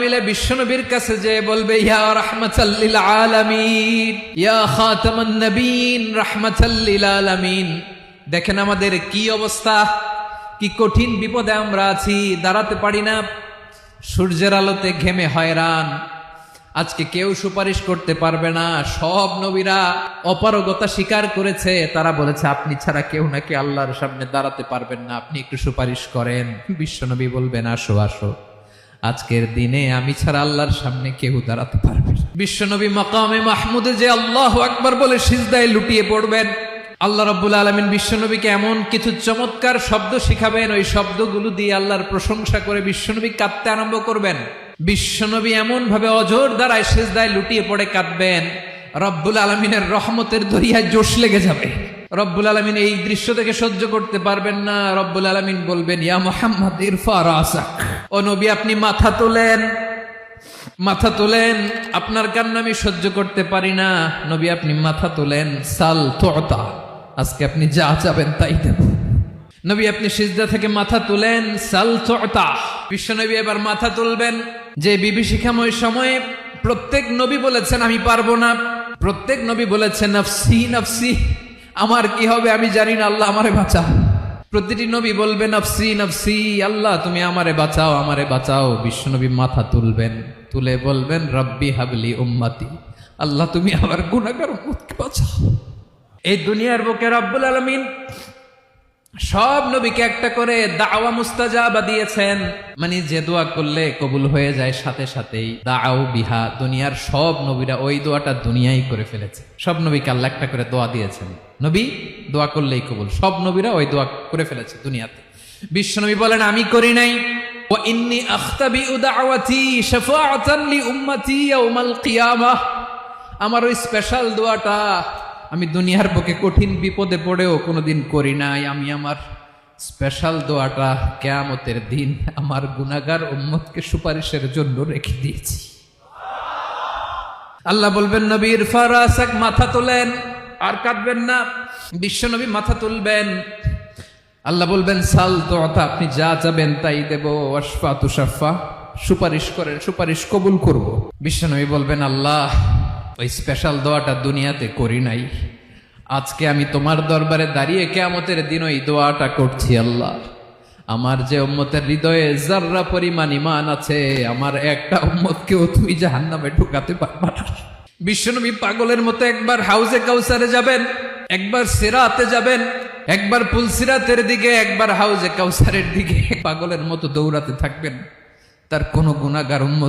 মিলে বিশ্বনবীর কাছে যে বলবে ইয়া রাহমাতাল লিল আলামিন, ইয়া খাতামান নবীন রাহমাতাল লিল আলামিন। দেখেন আমাদের কি অবস্থা, কি কঠিন বিপদে আমরা আছি, দাঁড়াতে পারি না, সূর্যের আলোতে ঘেমে হয়রান। আজকে কেউ সুপারিশ করতে পারবে না। সব নবীরা অপারগতা স্বীকার করেছে, তারা বলেছে আপনি ছাড়া কেউ নাকি আল্লাহর সামনে দাঁড়াতে পারবেন না, আপনি একটু সুপারিশ করেন। বিশ্বনবী বলবেন আসো আসো, আজকের দিনে আমি ছাড়া আল্লাহর সামনে কেউ দাঁড়াতে পারবে না। বিশ্বনবী মাকামে মাহমুদে যে আল্লাহু আকবার বলে সিজদায় লুটিয়ে পড়বেন, আল্লাহ রাব্বুল আলামিন বিশ্বনবীকে এমন কিছু চমৎকার শব্দ শিখাবেন, ওই শব্দগুলো দিয়ে আল্লাহর প্রশংসা করে বিশ্বনবী কাঁদতে আরম্ভ করবেন। বিশ্বনবী এমন ভাবে অজর দ্বারায় সিজদায় লুটিয়ে পড়ে কাঁদবেন, রব্বুল আলামিনের রহমতের দরিয়ায় জোশ লেগে যাবে। রব্বুল আলামিন এই দৃশ্য থেকে সহ্য করতে পারবেন না। রব্বুল আলামিন বলবেন ইয়া মুহাম্মদ ইরফা রাসাক, ও নবী আপনি মাথা তোলেন, মাথা তোলেন, আপনার কান্না আমি সহ্য করতে পারি না। নবী আপনি মাথা তোলেন, সাল তুতা, আজকে আপনি যা চাবেন তাই দেব। নবী আপনি সিজদা থেকে মাথা তুলেন, সাল তুতা। বিশ্বনবী এবার মাথা তুলবেন। যে বিভীষিকাময় সময়ে প্রত্যেক নবী বলেছেন আমি পারবো না, প্রত্যেক নবী বলেছেন নফসি নফসি, আমার কি হবে আমি জানি না, আল্লাহ আমারে বাঁচা। প্রতিটি নবী বলবে নফসি নফসি, আল্লাহ তুমি আমারে বাঁচাও আমারে বাঁচাও। বিশ্বনবী মাথা তুলবেন, তুলে বলবেন রব্বি হাবলি উম্মতি, আল্লাহ তুমি আমার গুনাহগার উম্মতকে বাঁচাও। এই দুনিয়ার বুকে রব্বুল আলামিন সব নবীকে একটা করে দাওয়া মুস্তাজাবা দিয়েছেন, মানে যে দোয়া করলে কবুল হয়ে যায় সাথে সাথেই। দাও বিহা, দুনিয়ার সব নবীরা ওই দোয়াটা দুনিয়ায় করে ফেলেছে। সব নবীকে আল্লাহ একটা করে দোয়া দিয়েছেন, নবী দোয়া করলেই কবুল। সব নবীরা ওই দোয়া করে ফেলেছে দুনিয়াতে। বিশ্বনবী বলেন আমি করি নাই। ওয়া ইন্নী আখতাবিউ দাওয়াতি শাফাআতান লি উম্মতি ইয়াউমাল কিয়ামাহ, আমার ওই স্পেশাল দোয়াটা আমি দুনিয়ার বুকে কঠিন বিপদে পড়েও কোনোদিন করি নাই। আমি আমার স্পেশাল দোয়াটা কিয়ামতের দিন আমার গুনাহগার উম্মতকে সুপারিশের জন্য রেখে দিয়েছি। আল্লাহ বলবেন নবী ইরফা রাসাক, মাথা তোলেন, আর কাঁদবেন না। বিশ্বনবী মাথা তুলবেন, আল্লাহ বলবেন সাল তুতা, আপনি যা চাবেন তাই দেব। ওয়াশফা তুশাফা, সুপারিশ করেন, সুপারিশ কবুল করব। বিশ্বনবী বলবেন আল্লাহ ওই স্পেশাল দোয়াটা দুনিয়াতে করি নাই, আজকে আমি তোমার দরবারে দাঁড়িয়ে কিয়ামতের দিন ওই দোয়াটা করছি। আল্লাহ আমার যে উম্মতের হৃদয়ে যাররা পরিমাণ ঈমান আছে, আমার একটা উম্মতকেও তুমি জাহান্নামে ঢুকাতে পারবা না। বিশ্বনবী পাগলের মতো একবার হাউজে কাউসারে যাবেন, একবার সিরাতে যাবেন, একবার পুলসিরাতের দিকে, একবার হাউজে কাউসারের দিকে, পাগলের মতো দৌড়াতে থাকবেন। তার কোনো গুনাহগার উম্মত